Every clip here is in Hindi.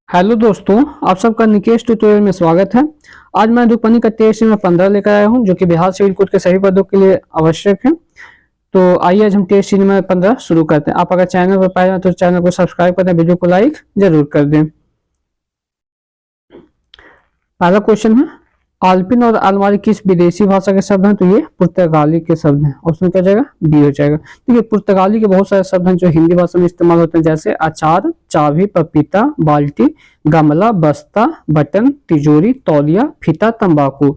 हेलो दोस्तों, आप सबका निकेश ट्यूटोरियल में स्वागत है। आज मैं ध्रुपदी का टेस्ट में 15 लेकर आया हूं, जो कि बिहार सिविल कोड के सभी पदों के लिए आवश्यक है। तो आइए आज हम टेस्ट सीरीज में 15 शुरू करते हैं। आप अगर चैनल पर पाए हैं तो चैनल को सब्सक्राइब कर दें, वीडियो को लाइक जरूर कर दें। पहला क्वेश्चन है, आल्पिन और अलमारी किस विदेशी भाषा के शब्द हैं? तो ये पुर्तगाली के शब्द हैं। ऑप्शन क्या जाएगा? बी हो जाएगा। देखिए, पुर्तगाली के बहुत सारे शब्द हैं जो हिंदी भाषा में इस्तेमाल होते हैं, जैसे अचार, चाबी, पपीता, बाल्टी, गमला, बस्ता, बटन, तिजोरी, तौलिया, फीता, तंबाकू।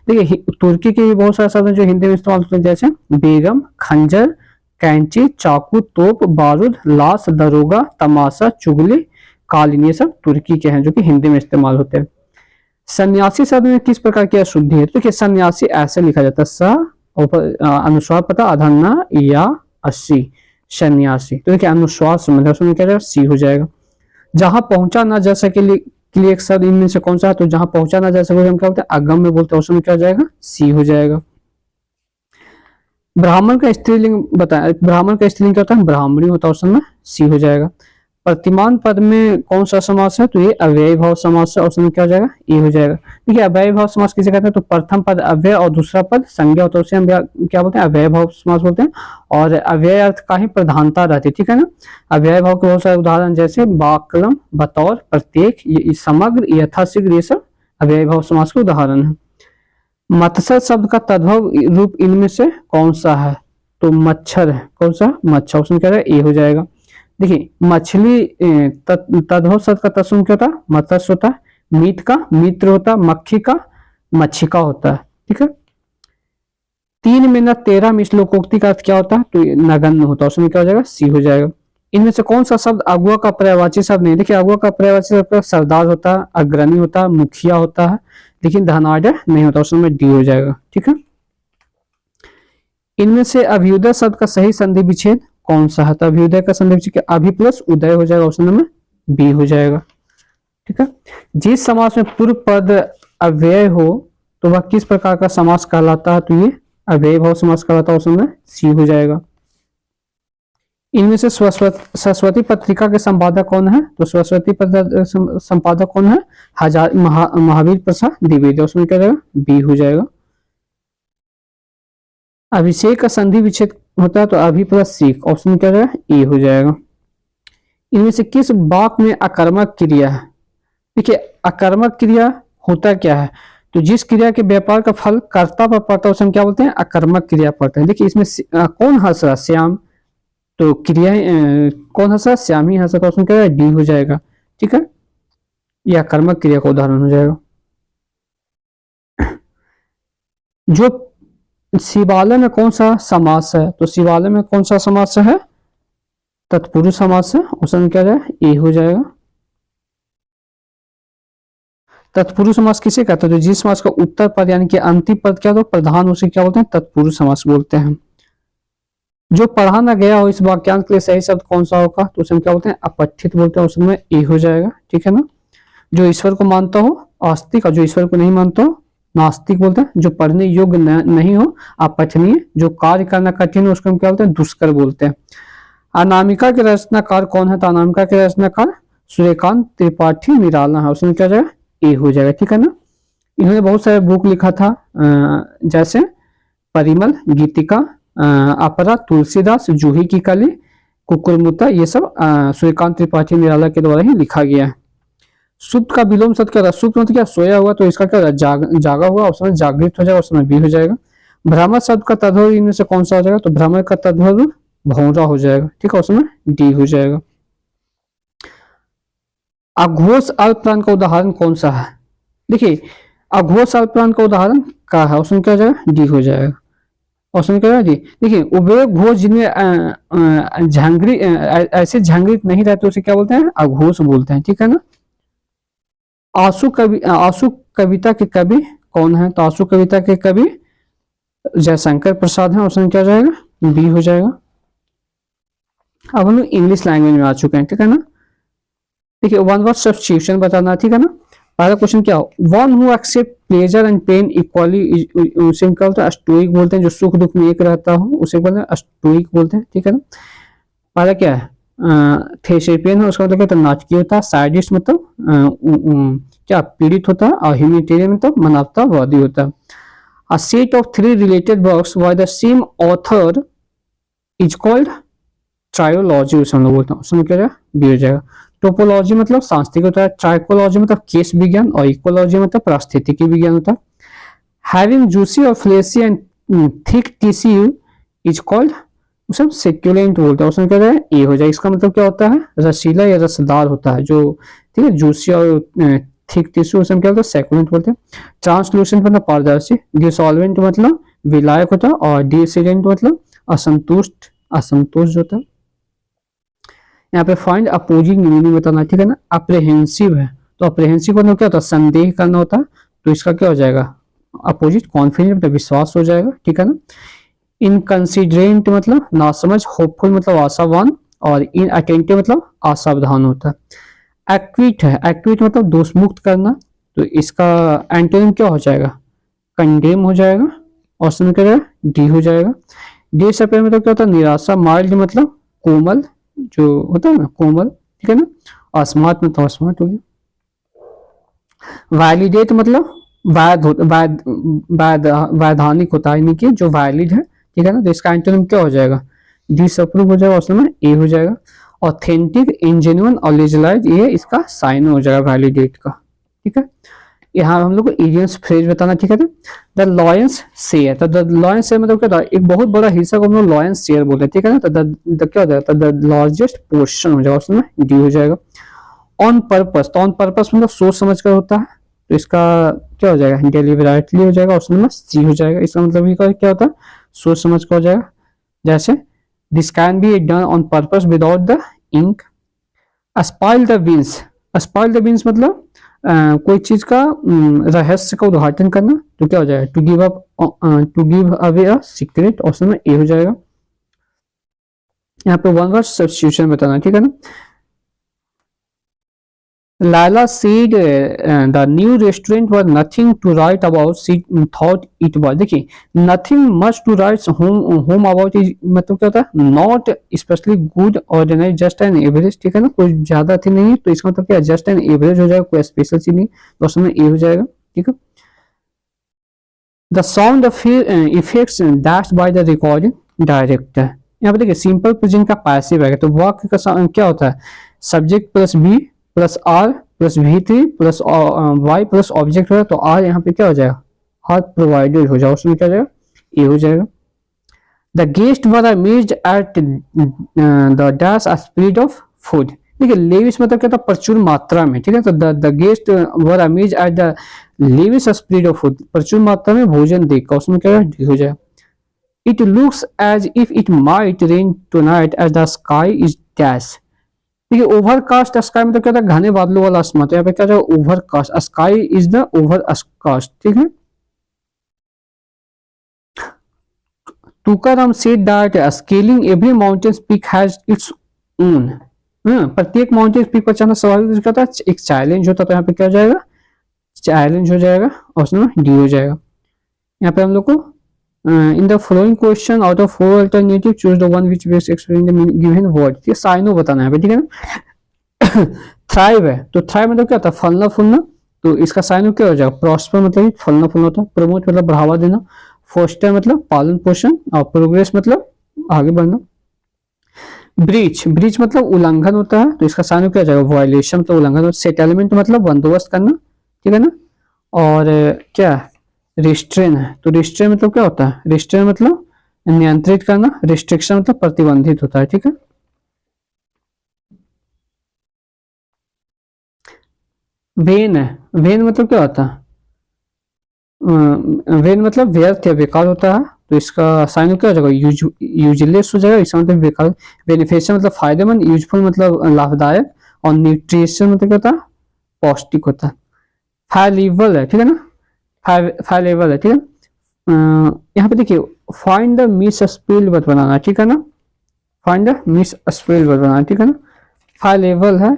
देखिए, तुर्की के भी बहुत सारे शब्द हैं जो हिंदी में इस्तेमाल होते हैं, जैसे बेगम, खंजर, कैंची, चाकू, तोप, बारूद, लाश, दरोगा, तमाशा, चुगली, कालीन। ये सब तुर्की के हैं जो कि हिंदी में इस्तेमाल होते हैं। सन्यासी शब्द में किस प्रकार की अशुद्धि है? तो देखिए, सन्यासी ऐसे लिखा जाता है, स अनुस्वार पता अधन्ना या अस्सी, सन्यासी। तो देखिए, अनुस्वार संबंध है, उसमें क्या जाएगा? सी हो जाएगा। जहां पहुंचा ना जा सके के लिए एक शब्द इनमें से कौन सा है? तो जहां पहुंचा ना जा सके हम क्या बोलते हैं? अगम में बोलते हैं। उसमें क्या जाएगा? सी हो जाएगा। ब्राह्मण का स्त्रीलिंग बताया। ब्राह्मण का स्त्रीलिंग क्या होता है? ब्राह्मणी होता है। उसमें सी हो जाएगा। प्रतिमान पद में कौन सा समास है? तो ये अव्ययी भाव समास है। ऑप्शन में क्या हो जाएगा? ए हो जाएगा। देखिए, अव्ययी भाव समास किसे कहते हैं? तो प्रथम पद अव्यय और दूसरा पद संज्ञा होता है, उसे हम क्या बोलते हैं? अव्ययी भाव समास बोलते हैं। और अव्यय अर्थ का ही प्रधानता रहती है, ठीक है ना। अव्ययी भाव के बहुत सारे उदाहरण, जैसे बाकलम, बतौर, प्रत्येक, समग्र, यथाशीघ्र, ये सब अव्ययी भाव समास के उदाहरण है। मत्सर शब्द का तद्भव रूप इनमें से कौन सा है? तो मच्छर है। कौन सा? मच्छर। ऑप्शन क्या है? ए हो जाएगा। देखिए, मछली तद्भव शब्द का तत्सम क्या होता है? मत्स्य होता है। मीट का मित्र होता है। मक्खी का मच्छिका होता है, ठीक है। 3 मिनट 13 श्लोकोक्ति का अर्थ क्या होता है? तो नगण्य होता है। उसमें क्या हो जाएगा? सी हो जाएगा। इनमें से कौन सा शब्द अगुआ का पर्यायवाची शब्द नहीं? देखिए, अगुआ का पर्यायवाची शब्द सरदार होता है, अग्रणी होता है, मुखिया होता है, लेकिन धनाढ़ नहीं होता। उसमें डी हो जाएगा, ठीक है। इनमें से अभ्युदय शब्द का सही संधि विच्छेद कौन सा है? तो अभ्युदय का संधि विच्छेद अभि प्लस उदय हो जाएगा। ऑप्शन नंबर बी हो जाएगा, ठीक है। जिस समास में पूर्व पद अव्यय हो तो वह किस प्रकार का समास कहलाता है? तो ये अव्यय भाव समास कहलाता है। ऑप्शन में सी हो जाएगा। इनमें से सरस्वती पत्रिका के संपादक कौन है? तो सरस्वती संपादक कौन है? महावीर प्रसाद द्विवेदी। उसमें क्या जाएगा? बी हो जाएगा। अभिषेक का संधि विच्छेद होता है, तो अभि प्लस सीख। ऑप्शन क्या जाएगा? ए हो जाएगा। इनमें से किस वाक्य में अकर्मक क्रिया है? देखिए, अकर्मक क्रिया होता क्या है? तो जिस क्रिया के व्यापार का फल कर्ता पर पड़ता है उसे हम क्या बोलते हैं? अकर्मक क्रिया पड़ता है। देखिए, इसमें कौन हंस रहा? श्याम। तो क्रिया कौन हंस रहा? श्याम ही हंस रहा। तो उसमें क्या डी हो जाएगा, ठीक है। यह अकर्मक क्रिया का उदाहरण हो जाएगा। जो शिवालय में कौन सा समास है? तो शिवालय में कौन सा समास है? तत्पुरुष समास है। ऑप्शन क्या जाएगा? ए हो जाएगा। तत्पुरुष समास किसे कहते हैं? तो जिस समास का उत्तर पद यानी कि अंतिम पद क्या होता है? प्रधान, उसे क्या बोलते हैं? तत्पुरुष समास बोलते हैं। जो पढ़ा ना गया हो इस वाक्यांश के लिए सही शब्द कौन सा होगा? तो उसे हम क्या बोलते हैं? अपठित बोलते हैं। उसमें ए हो जाएगा, ठीक है ना। जो ईश्वर को मानता हो आस्तिक, और जो ईश्वर को नहीं मानता हो नास्तिक बोलते हैं। जो पढ़ने योग्य नहीं हो अपठनीय। जो कार्य करना कठिन हो उसको हम क्या बोलते हैं? दुष्कर बोलते हैं। अनामिका के रचनाकार कौन है? तो अनामिका के रचनाकार सूर्यकांत त्रिपाठी निराला है। उसमें क्या जाएगा? ए हो जाएगा, ठीक है ना। इन्होंने बहुत सारे बुक लिखा था, जैसे परिमल, गीतिका, अपरा, तुलसीदास, जूही की कली, कुकुरमुत्ता, ये सब सूर्यकांत त्रिपाठी निराला के द्वारा ही लिखा गया है। सुप्त का विलोम शब्द क्या था? सुप्त मतलब क्या? सोया हुआ। तो इसका क्या जागा हुआ। उसमें जागृत हो जाएगा। उसमें बी हो जाएगा। भ्रमर शब्द का तद्भव इनमें से कौन सा हो जाएगा? तो भ्रमर का तद्भव भौरा हो जाएगा, ठीक है। उसमें डी हो जाएगा। अघोष अल्पप्राण का उदाहरण कौन सा है? देखिए, अघोष अल्पप्राण का उदाहरण क्या है? उसमें क्या हो जाएगा? डी हो जाएगा। उसमें क्या है? डी। देखिए, उभय घोष जिनमें झंगरी ऐसे झंगरित नहीं रहते उसे क्या बोलते हैं? अघोष बोलते हैं, ठीक है ना। आंसू कविता के कवि कौन है? तो आंसू कविता के कवि जयशंकर प्रसाद है। उसमें क्या जाएगा? बी हो जाएगा। अब हम लोग इंग्लिश लैंग्वेज में आ चुके हैं, ठीक है ना। देखिए, वन वर्ड सब्स्टिट्यूशन बताना, ठीक है ना। पहला क्वेश्चन क्या हो? One who accept pleasure and pain equally, उसे क्या बोलते हैं? स्टोइक बोलते हैं। जो सुख दुख में एक रहता हो उसे बोलते हैं स्टोइक बोलते हैं, ठीक है ना। पहला क्या है? थेसेपियन है उसका मतलब क्या होता है, नाटकीय होता है। साइडिस्ट मतलब क्या पीड़ित होता है। और ह्यूमैनिटेरियन मतलब मानवतावादी होता है। A set of three related works by the same author is called trilogy, उसे हम लोग बोलते हैं। उसमें क्या बी हो जाएगा। टोपोलॉजी मतलब सांस्कृतिक होता है। ट्राइकोलॉजी मतलब केस विज्ञान। और इकोलॉजी मतलब पारिस्थितिकी विज्ञान होता है। हैविंग जूसी और fleshy and thick tissue is called, उसे सेक्युलेंट बोलते हैं। उसमें क्या है ए हो जाएगा। इसका मतलब क्या होता है, रसीला या रसदार होता है जो, ठीक है। जूसी और थिक टिश्यू उसे क्या होता है, सेक्युलेंट बोलते हैं। ट्रांसलूसेंट मतलब पारदर्शी। डिसॉल्वेंट मतलब विलायक होता है। और डिसिडेंट मतलब असंतुष्ट, असंतोष होता है। यहाँ पे फाइंड अपोजिंग मीनिंग बताना, ठीक है ना। अप्रहेंसिव है तो अप्रहेंसिव मतलब क्या होता है, संदेह करना होता है। तो इसका क्या हो जाएगा, अपोजिट। कॉन्फिडेंट मतलब विश्वास हो जाएगा, ठीक है ना। इनकंसिडरेंट मतलब नासमझ। होपफुल मतलब आशावान। और इनअटेंटिव मतलब असावधान होता है। एक्विट है, एक्विट मतलब दोष मुक्त करना। तो इसका एंटोनिम क्या हो जाएगा, कंडेम हो जाएगा। ऑप्शन में क्या रहेगा, डी हो जाएगा। डिसअपियर मतलब क्या होता है, निराशा। माइल्ड मतलब कोमल, जो होता है ना कोमल, ठीक है ना। अस्मार्ट मतलब अस्मार्ट हो गया। वैलिडेट मतलब वैध वैध वैध वैधानिक होता है, यानी कि जो वैलिड है, ठीक है ना। तो इसका एंटोनिम क्या हो जाएगा, डिसअप्रूव हो जाएगा। ऑप्शन में ए हो जाएगा। ऑथेंटिक, इंजेन्युइन और लीगलाइज्ड, ये इसका साइन हो जाएगा वैलिडेट का, ठीक है। यहाँ हम लोग को इडियम्स फ्रेज बताना, ठीक है। द लॉयंस शेयर, तो द लॉयंस शेयर मतलब क्या होता है, एक बहुत बड़ा हिस्सा को हम लोग लॉयंस शेयर बोलते हैं, ठीक है ना। तो द क्या हो जाएगा, द लार्जेस्ट पोर्शन हो जाएगा। उसमें डी हो जाएगा। ऑन पर्पस, तो ऑन पर्पस मतलब सोच समझ कर होता है। तो इसका क्या हो जाएगा, डेलिबरेटली हो जाएगा। ऑप्शन में सी हो जाएगा। इसका मतलब ये क्या होता है, सोच समझ कर हो जाएगा। जैसे this can be done on purpose without the ink. Spoil the beans, spoil the beans मतलब कोई चीज का रहस्य का उद्घाटन करना। तो क्या हो जाएगा, to give up, to give away a secret. Option में ए हो जाएगा। यहाँ पे वन वर्ड सब्स्टिट्यूशन बताना, ठीक है ना। Lala said the new restaurant was nothing to write about. She thought it was. देखिए, nothing much to write home about is मतलब क्या होता है, not especially good, ordinary, just an average, ठीक है ना। कोई ज्यादा थी नहीं, तो इसका मतलब क्या है, just an average हो जाएगा, कोई स्पेशल चीज नहीं। तो उसमें ए हो जाएगा, ठीक है। The sound effects dashed by the recording director, यहाँ पे देखिए सिंपल प्रेजेंट का पैसिव है। तो वाक्य का क्या होता है, subject plus B plus R plus V three plus Y plus object है। तो आर यहाँ पे क्या हो जाएगा, आर प्रोवाइडेड हो जाएगा। उसमें क्या हो जाएगा, ए हो जाएगा। The guest were amazed at the dash speed of food, देखिए लेविश मतलब क्या था, प्रचुर मात्रा में, ठीक है। तो the guest were amazed at the lavish speed of food, प्रचुर मात्रा में भोजन देखकर। उसमें क्या हो जाएगा। It looks as if it might rain tonight as the sky is dash, देखिए ओवरकास्ट स्काई मतलब क्या था, घने बादलों वाला आसमान। तो यहाँ पे क्या जाएगा, overcast, sky is the overcast, ठीक है। Tukaram said that scaling every mountain peak has its own, प्रत्येक माउंटेन पीक पर चढ़ना स्वाभाविक क्या था, एक चैलेंज होता। तो यहाँ पे क्या हो जाएगा, चैलेंज हो जाएगा। और उसमें डी हो जाएगा। यहाँ पे हम लोग को in the following question out of 4 alternative choose the one which best explain the given word, ये साइनो बताना है यहाँ पे, ठीक है ना। थ्राइव है, तो थ्राइव मतलब क्या होता है, फलना फूलना। तो इसका साइनो क्या हो जाएगा, प्रॉस्पर मतलब फलना फूलना होता है। प्रमोट मतलब बढ़ावा देना। फोस्टर मतलब पालन पोषण। और प्रोग्रेस मतलब आगे बढ़ना। ब्रीच, ब्रीच मतलब उल्लंघन होता है। तो इसका साइनो क्या हो जाएगा, वायलेशन मतलब उल्लंघन। सेटलमेंट मतलब बंदोबस्त करना, ठीक है ना। और क्या रिस्ट्रेन है, तो रिस्ट्रेन मतलब क्या होता है, रिस्ट्रेन मतलब नियंत्रित करना। रिस्ट्रिक्शन मतलब प्रतिबंधित होता है, ठीक है। वेन है, वेन मतलब क्या होता है, वेन मतलब व्यर्थ या बेकार होता है। तो इसका साइन क्या हो जाएगा, यूजलेस हो जाएगा। इसका मतलब बेकार। बेनिफिशियल मतलब फायदेमंद। यूजफुल मतलब लाभदायक। और न्यूट्रिशन मतलब क्या होता है, पौष्टिक होता है। फैलेबल है, ठीक है ना। फैलेबल है, ठीक है। यहाँ पे देखिए find the miss spell word banana, ठीक है ना। Find the miss spell word banana, ठीक है ना। फैलेबल है,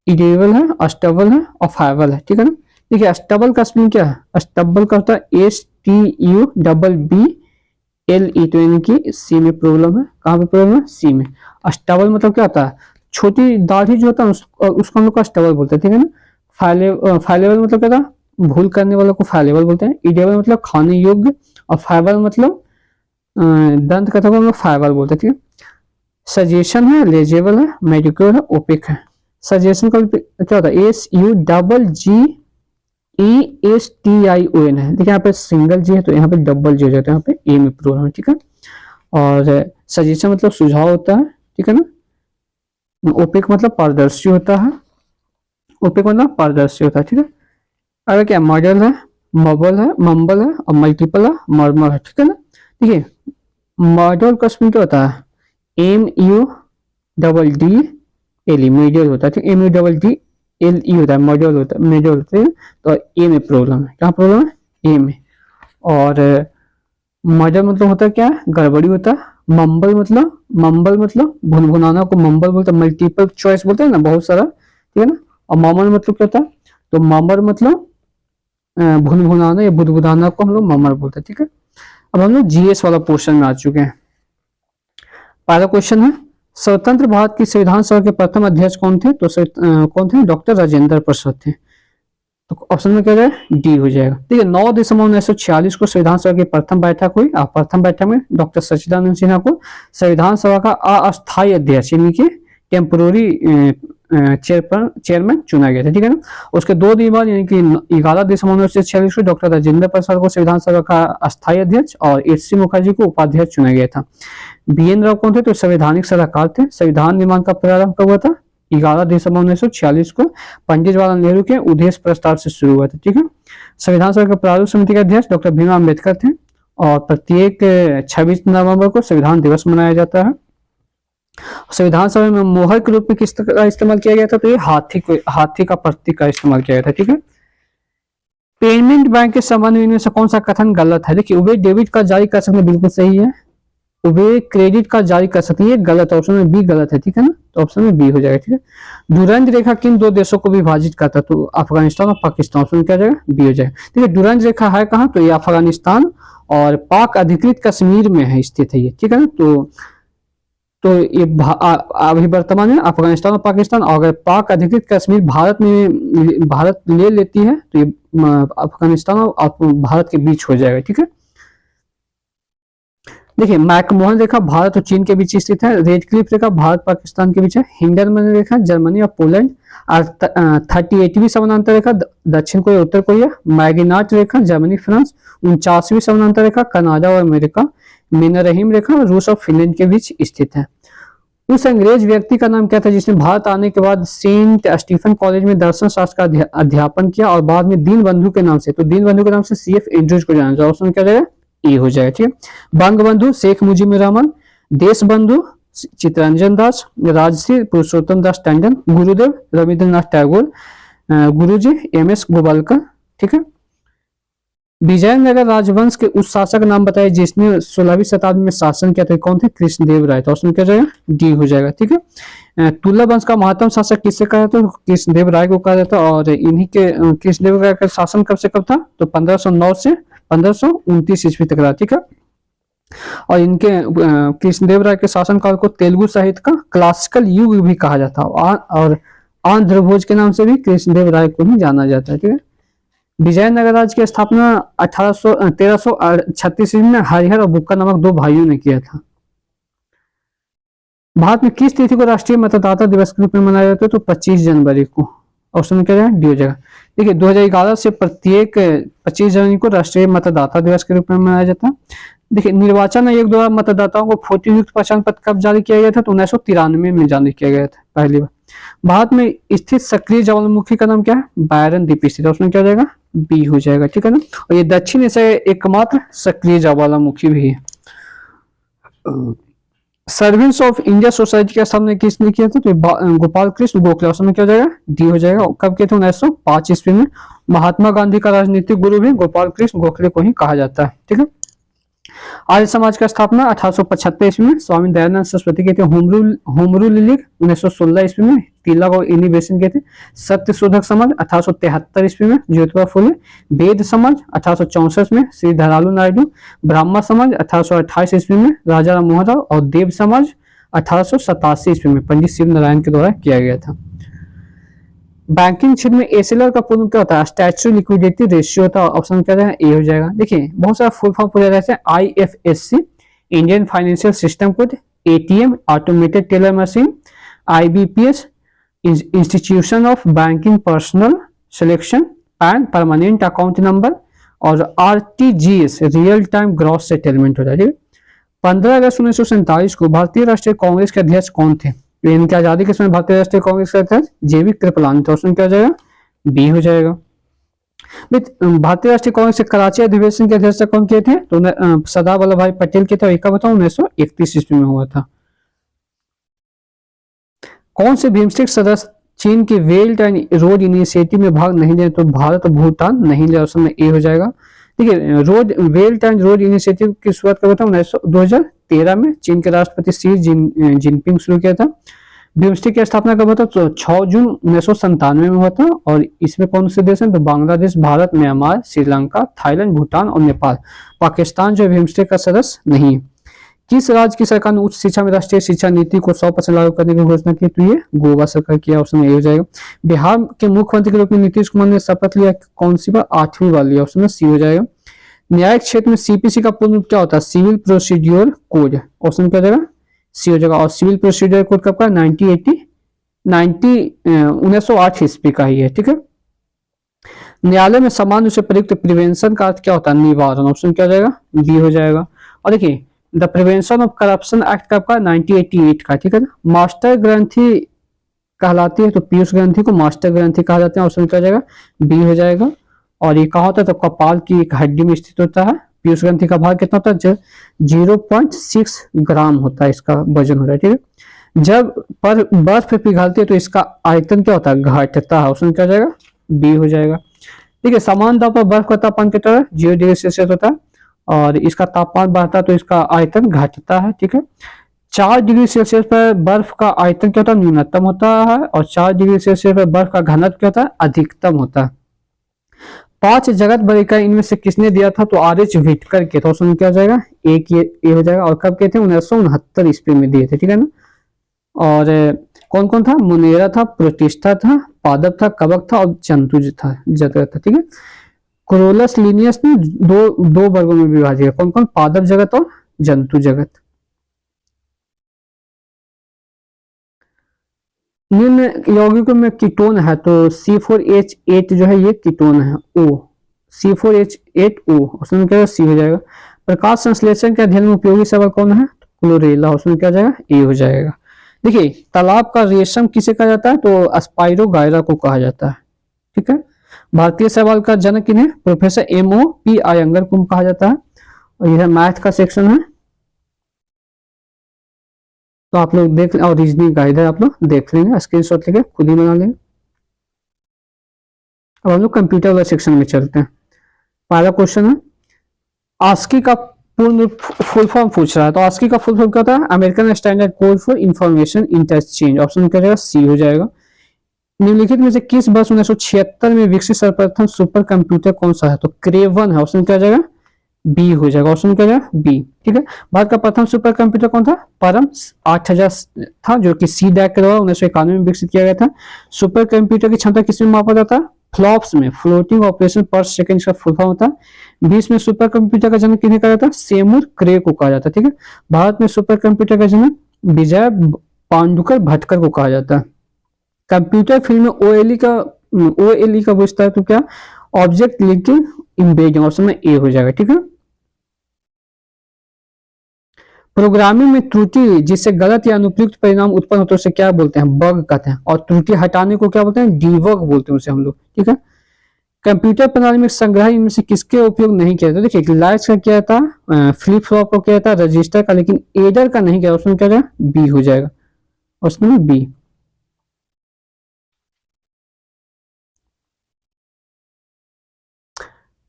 इडेबल है, अस्टेबल है और फाइबल है, ठीक है ना। देखिए अस्टेबल का स्पेलिंग क्या है, अस्टेबल का होता है STUBBLE LE, तो यानी कि सी में प्रॉब्लम है। कहाँ पे प्रॉब्लम है? सी में। स्टबल मतलब क्या होता है? छोटी दाढ़ी जो होता है उसको हम लोग का स्टबल बोलते हैं, ठीक है ना। फाइलेबल मतलब क्या था? भूल करने वालों को फाइलेबल बोलते हैं। इडेबल मतलब खाने योग्य, और फाइबल मतलब दंत कथा को हम लोग फाइबल बोलते हैं, ठीक है। सजेशन है, लेजेबल है, मेडिक्योर है, ओपिक है। सजेशन का क्या होता है? SUGESTION है। देखिए यहाँ पे सिंगल जी है तो यहाँ पे डबल जी हो जाता है, यहाँ पे ए में प्रॉब्लम है, ठीक है। और सजेशन मतलब सुझाव होता है, ठीक है ना। ओपिक मतलब पारदर्शी होता है, ओपिक मतलब पारदर्शी होता है, ठीक है। अगर क्या मॉडल है, मबल है, मम्बल है, और मल्टीपल है, मर्मर है, ठीक है ना। देखिए मॉडल का स्पेलिंग क्या होता है? MUDDLE, मीडियल होता है, ठीक। MUDDLE होता है, मॉडल होता है, मीडियल होता है। तो ए में प्रॉब्लम है। कहाँ प्रॉब्लम है? ए में। और मॉडल मतलब होता है क्या? गड़बड़ी होता है। मम्बल मतलब भुनभुनाना को मम्बल बोलते हैं। मल्टीपल चॉइस बोलते हैं ना, बहुत सारा, ठीक है ना। और ममर मतलब क्या होता है? तो ममर मतलब भुनभुनाना या बुदबुदाना को हम लोग ममर बोलते हैं, ठीक है। अब हम लोग जीएस वाला पोर्शन में आ चुके हैं। पहला क्वेश्चन है, स्वतंत्र भारत की संविधान सभा के प्रथम अध्यक्ष कौन थे? तो कौन थे? डॉक्टर राजेंद्र प्रसाद थे। तो ऑप्शन में क्या जाएगा? डी हो जाएगा। ठीक है, 9 दिसंबर 1946 को संविधान सभा की प्रथम बैठक हुई। प्रथम बैठक में डॉक्टर सच्चिदानंद सिन्हा को संविधान सभा का अस्थायी अध्यक्ष यानी कि टेम्पोररी चेयरमैन चुना गया था, ठीक है ना। उसके 2 दिन बाद यानी कि 11 दिसंबर 1946 को डॉक्टर राजेंद्र प्रसाद को संविधान सभा का अस्थायी अध्यक्ष और एच.सी. मुखर्जी को उपाध्यक्ष चुना गया था। बी.एन. राव कौन थे? तो संवैधानिक सलाहकार थे। संविधान निर्माण का प्रारंभ कब हुआ था? 11 दिसंबर 1946 को पंडित जवाहरलाल नेहरू के उद्देश्य प्रस्ताव से शुरू हुआ था, ठीक है। संविधान सभा के प्रारूप समिति के अध्यक्ष डॉक्टर भीमराव अम्बेडकर थे। और प्रत्येक 26 नवंबर को संविधान दिवस मनाया जाता है। संविधान सभा में मोहर के रूप में किस का इस्तेमाल किया गया था? तो ये हाथी का प्रतीक का इस्तेमाल किया गया था, ठीक है। पेमेंट बैंक के संबंध में इनमें से कौन सा कथन गलत है? देखिए, वे डेबिट कार्ड जारी कर सकते हैं, बिल्कुल सही है। वे क्रेडिट कार्ड जारी कर सकते हैं, ये गलत, ऑप्शन में बी गलत है, ठीक है ना। तो ऑप्शन में बी हो जाएगा, ठीक है। डुरंज रेखा किन 2 देशों को विभाजित करता है? तो अफगानिस्तान और पाकिस्तान। ऑप्शन में क्या जाएगा? बी हो जाएगा, ठीक है। डुरंज रेखा है कहाँ? तो ये अफगानिस्तान और पाक अधिकृत कश्मीर में है, स्थित है ये, ठीक है ना। तो ये अभी वर्तमान में अफगानिस्तान और पाकिस्तान, और अगर पाक अधिकृत कश्मीर भारत ले लेती है तो ये अफगानिस्तान और भारत के बीच हो जाएगा, ठीक है। देखिए, मैकमोहन रेखा भारत और चीन के बीच स्थित है। रेड क्लिफ रेखा भारत पाकिस्तान के बीच है। हिंडरमन रेखा जर्मनी और पोलैंड। 38वीं समानांतर रेखा दक्षिण कोरिया उत्तर कोरिया। मैगिनाट रेखा जर्मनी फ्रांस। 49वीं समानांतर रेखा कनाडा और अमेरिका। मिनरहिम रेखा रूस और फिनलैंड के बीच स्थित है। उस अंग्रेज व्यक्ति का नाम क्या था जिसने भारत आने के बाद सेंट स्टीफन कॉलेज में दर्शन शास्त्र का अध्यापन किया और बाद में दीनबंधु के नाम से, तो दीनबंधु के नाम से CF एंड्रूज को जाना जाए। ऑप्शन क्या जाएगा? ए हो जाएगा, ठीक है। बंगबंधु शेख मुजीबुर रहमान। देशबंधु चित्तरंजन दास। राजश्री पुरुषोत्तम दास टंडन। गुरुदेव रविंद्रनाथ टैगोर। गुरुजी MS गोवालकर, ठीक है। विजयनगर राजवंश के उस शासक का नाम बताइए जिसने 16वीं शताब्दी में शासन किया था। कौन थे? कृष्णदेव राय। तो उसमें क्या जाएगा? डी हो जाएगा, ठीक है। तुला वंश का महत्तम शासक किससे कहा जाता है? कृष्णदेव राय को कहा जाता है। और इन्हीं के कृष्णदेव राय का शासन कब से कब था? तो 1509 से 1529 ईस्वी तक रहा, ठीक है। और इनके कृष्णदेव राय के शासनकाल को तेलुगु साहित्य का क्लासिकल युग भी कहा जाता है। और आंध्र भोज के नाम से भी कृष्णदेव राय को ही जाना जाता है, ठीक है। विजयनगर राज्य की स्थापना 1336 ईस्वी में हरिहर और बुक्का नामक 2 भाइयों ने किया था। भारत में किस तिथि को राष्ट्रीय मतदाता दिवस के रूप में मनाया जाता है? तो 25 जनवरी को। ऑप्शन में क्या जाएगा? डी हो जाएगा। देखिए, 2011 से प्रत्येक 25 जनवरी को राष्ट्रीय मतदाता दिवस के रूप में मनाया जाता है। देखिए, निर्वाचन आयोग द्वारा मतदाताओं को फोटो युक्त पहचान पत्र कब जारी किया गया था? तो 1993 में जारी किया गया था पहली बार। भारत में स्थित सक्रिय ज्वालामुखी का नाम क्या है? बायरन द्वीप स्थित। उसमें क्या जाएगा? बी हो जाएगा, ठीक है ना। और ये दक्षिण एशिया एकमात्र सक्रिय ज्वालामुखी भी है। सर्वेंट्स ऑफ इंडिया सोसाइटी का स्थापना किसने किया था? तो गोपाल कृष्ण गोखले। उसमें क्या हो जाएगा? डी हो जाएगा। कब किए थे? 1905 ईस्वी में। महात्मा गांधी का राजनीतिक गुरु भी गोपाल कृष्ण गोखले को ही कहा जाता है, ठीक है। आर्य समाज का स्थापना 1875 ईस्वी में स्वामी दयानंद सरस्वती के थे। होम रूल लीग 1916 ईस्वी में तिलक और इनी बेसिन के थे। सत्य शोधक समाज 1873 ईस्वी में ज्योतिबा फुले। वेद समाज 1864 में श्री धरालू नायडू। ब्राह्मण समाज 1828 ईस्वी में राजा राम मोहन राव। और देव समाज 1887 ईस्वी में पंडित शिव नारायण के द्वारा किया गया था। बैंकिंग क्षेत्र में एसीएलआर का पूर्ण क्या होता है? स्टैच्यूटरी लिक्विडिटी रेशियो होता है। ऑप्शन क्या है? ए हो जाएगा। देखिए बहुत सारा फुल फॉर्म पूछा जाता है। IFSC Indian financial system code. ATM automated teller machine. IBPS institution of banking personal selection. PAN permanent account number. और RTGS real time gross settlement हो जाएगा। 15 अगस्त 1947 को भारतीय राष्ट्रीय कांग्रेस के अध्यक्ष कौन थे? इनकी आजादी के समय भारतीय राष्ट्रीय कांग्रेस के अध्यक्ष जेबी कृपलानी। तो ऑप्शन क्या हो जाएगा? बी हो जाएगा। भारतीय राष्ट्रीय कांग्रेस के कराची अधिवेशन के अध्यक्ष कौन किए थे? तो सरदार वल्लभ भाई पटेल के थे। और एक बताऊं 1931 ईस्वी में हुआ था। कौन से बिम्स्टेक सदस्य चीन के बेल्ट एंड रोड इनिशिएटिव में भाग नहीं ले? तो भारत और भूटान नहीं ले। ऑप्शन में ए हो जाएगा। देखिए बेल्ट एंड रोड इनिशिएटिव की शुरुआत कब था? 2013 में चीन के राष्ट्रपति शी जिनपिंग शुरू किया था। बिम्स्टेक की स्थापना कब होता? तो 6 जून 1997 में हुआ था। और इसमें कौन से देश हैं? तो बांग्लादेश, भारत, म्यांमार, श्रीलंका, थाईलैंड, भूटान और नेपाल। पाकिस्तान जो बिम्स्टेक का सदस्य नहीं है। किस राज्य की सरकार ने उच्च शिक्षा में राष्ट्रीय शिक्षा नीति को 100% लागू करने की घोषणा की? तो ये गोवा सरकार की। ऑप्शन ए हो जाएगा। बिहार के मुख्यमंत्री के रूप में नीतीश कुमार ने शपथ लिया कौन सी बार? 8वीं वाली। ऑप्शन में सी हो जाएगा। न्यायिक क्षेत्र में सीपीसी का पूर्ण रूप क्या होता है? Civil procedure code. ऑप्शन क्या हो जाएगा? सी हो जाएगा। और सिविल प्रोसीड्यूर कोड कब का? 1908 ईस्वी का ही है। ठीक है। न्यायालय में सामान्य से प्रयुक्त प्रिवेंशन का अर्थ क्या होता है? निवारण। ऑप्शन क्या हो जाएगा? बी हो जाएगा। और देखिए the prevention of corruption act कब का? 1988 का। ठीक है ना। मास्टर ग्रंथि कहलाती है तो पीयूष ग्रंथि को मास्टर ग्रंथि कहा जाता है। ऑप्शन क्या हो जाएगा? बी हो जाएगा। और ये कहा होता है? तो कपाल की एक हड्डी में स्थित होता है। पीयूष ग्रंथि का भार कितना होता है? 0.6 ग्राम होता है इसका वजन होता है। ठीक है। जब पर बर्फ पिघलती है तो इसका आयतन क्या होता है? घटता है। ऑप्शन क्या हो जाएगा? बी हो जाएगा। ठीक है। समान दाब पर बर्फ का तापमान कितना है? 0 डिग्री सेल्सियस होता है। और इसका तापमान बढ़ता है तो इसका आयतन घटता है। ठीक है। 4 डिग्री सेल्सियस पर बर्फ का आयतन क्या होता है? न्यूनतम होता है। और 4 डिग्री सेल्सियस पर बर्फ का घनत्व क्या होता है? अधिकतम होता है। 5 जगत बड़े इनमें से किसने दिया था? तो आर.एच. व्हिटकर के। तो ऑप्शन क्या हो जाएगा? ए हो जाएगा। और कब के थे? 1969 ईस्वी में दिए थे। ठीक है ना। और कौन कौन था? मुनेरा था, प्रोटिस्टा था, पादप था, कवक था और जंतु था, जगत था। ठीक है। कोरोलस लिनियस ने दो वर्गों में विभाजित है। कौन कौन? पादप जगत और जंतु जगत। निम्न यौगिकों में कीटोन है तो C4H8 जो है ये कीटोन है। O C4H8O। उसमें क्या सी हो जाएगा। प्रकाश संश्लेषण के अध्ययन में उपयोगी शब्द कौन है? क्लोरेला। उसमें क्या जाएगा? ए हो जाएगा। देखिए तालाब का रेशम किसे कहा जाता है? तो स्पाइरोगायरा को कहा जाता है। ठीक है। भारतीय शैवाल का जनक किन्हें? प्रोफेसर MOP अयंगर को कहा जाता है। और यह मैथ का सेक्शन है तो आप लोग देख और रीजनिंग का इधर आप लोग देख लेंगे, स्क्रीनशॉट लेके खुद ही बना लेंगे। अब हम लोग कंप्यूटर वाला सेक्शन में चलते हैं। पहला क्वेश्चन है आस्की का पूर्ण फुल फॉर्म पूछ रहा है। तो आस्की का फुल फॉर्म क्या होता है? American standard code for information interchange. Option क्या जाएगा? सी हो जाएगा। निम्नलिखित में से किस वर्ष 1976 में विकसित सर्वप्रथम सुपर कंप्यूटर कौन सा है? तो क्रेवन है। ऑप्शन क्या जाएगा? बी हो जाएगा। ऑप्शन क्या जाएगा? बी। ठीक है। भारत का प्रथम सुपर कंप्यूटर कौन था? परम 8000 था जो कि CDAC के द्वारा 1991 में विकसित किया गया था। सुपर कंप्यूटर की क्षमता किसमें मापा जाता है? फ्लॉप्स में, फ्लोटिंग ऑपरेशन पर सेकंड का फुल फॉर्म होता है। 20 में सुपर कंप्यूटर का जन्म किन्हें कहा जाता है? सेमुर क्रे को कहा जाता है। ठीक है। भारत में सुपर कंप्यूटर का जन्म विजय पांडुकर भटकर को कहा जाता है। कंप्यूटर फील्ड में OLE का पूछता है तो क्या? Object linking embedding. ऑप्शन में ए हो जाएगा। ठीक है। प्रोग्रामिंग में त्रुटि जिससे गलत या अनुपयुक्त परिणाम उत्पन्न होते हैं उसे क्या बोलते हैं? बग कहते हैं। और त्रुटि हटाने को क्या बोलते हैं? डीबग बोलते हैं उसे हम लोग। ठीक है। कंप्यूटर प्रणाली में संग्रह इनमें से किसके उपयोग नहीं किया था? देखिए लाइट्स का क्या था? फ्लिप फ्लॉप को क्या था? रजिस्टर का। लेकिन एडर का नहीं किया। उसमें क्या जाएगा? बी हो जाएगा। उसमें बी।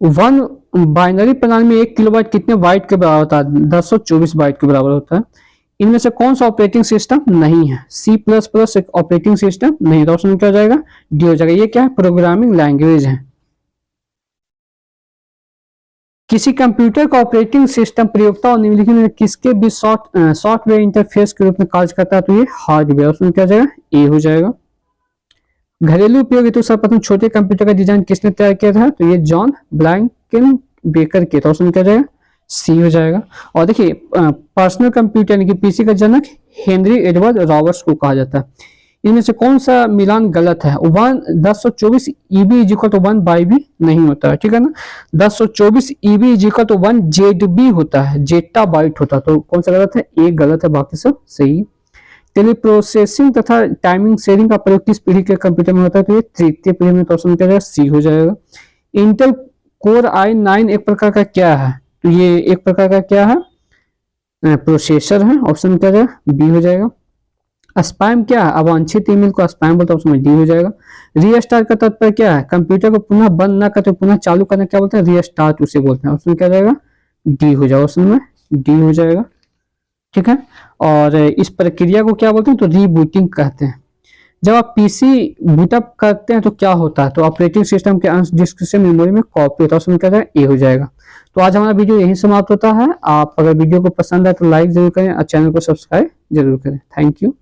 वन बाइनरी प्रणाली में 1 किलोबाइट कितने बाइट के बराबर होता है? 1024 बाइट के बराबर होता है। इनमें से कौन सा ऑपरेटिंग सिस्टम नहीं है? C++ एक ऑपरेटिंग सिस्टम नहीं, तो ऑप्शन क्या हो जाएगा? डी हो जाएगा। ये क्या है? प्रोग्रामिंग लैंग्वेज है। किसी कंप्यूटर का ऑपरेटिंग सिस्टम प्रयोक्ता और निम्नलिखित में किसके भी सॉफ्टवेयर इंटरफेस के रूप में कार्य करता है? तो ये हार्डवेयर। ऑप्शन क्या हो जाएगा? ए हो जाएगा। घरेलू उपयोग हेतु सर्वप्रथम छोटे कंप्यूटर का डिजाइन किसने तैयार किया था? तो ये जॉन ब्लैंकिन बेकर के। तो ऑप्शन क्या हो जाएगा? सी हो जाएगा। और देखिए पर्सनल कंप्यूटर यानी कि पीसी का जनक हेनरी एडवर्ड रॉबर्ट्स को कहा जाता है। इनमें से कौन सा मिलान गलत है? 1024 EB is equal to 1 by B नहीं होता है, ठीक है ना। 1024 EB is equal to 1 ZB होता है, जेटा बाइट होता है। तो कौन सा गलत है? एक गलत है, बाकी सब सही। टेलीप्रोसेसिंग तथा टाइमिंग शेयरिंग का प्रयोग किस पीढ़ी के कंप्यूटर में होता है? तो ये तृतीय पीढ़ी में। तो ऑप्शन क्या सी हो जाएगा। इंटेल कोर i9 एक प्रकार का क्या है? तो ये एक प्रकार का क्या है? प्रोसेसर है। ऑप्शन क्या जाएगा? बी हो जाएगा। स्पैम क्या है? अवांछित ईमेल को स्पैम बोलते हैं। ऑप्शन डी हो जाएगा। रीस्टार्ट का तात्पर्य क्या है? कंप्यूटर को पुनः बंद न करते पुनः चालू करना क्या बोलते हैं? रीस्टार्ट उसे बोलते हैं। ऑप्शन क्या जाएगा? डी हो जाएगा। ऑप्शन में डी हो जाएगा, ठीक है। और इस प्रक्रिया को क्या बोलते हैं? तो रीबूटिंग कहते हैं। जब आप पीसी बूटअप करते हैं तो क्या होता है? तो ऑपरेटिंग सिस्टम के अंश डिस्क से मेमोरी में कॉपी होता है। उसमें क्या है? ए हो जाएगा। तो आज हमारा वीडियो यहीं समाप्त होता है। आप अगर वीडियो को पसंद आए तो लाइक जरूर करें और चैनल को सब्सक्राइब जरूर करें। Thank you.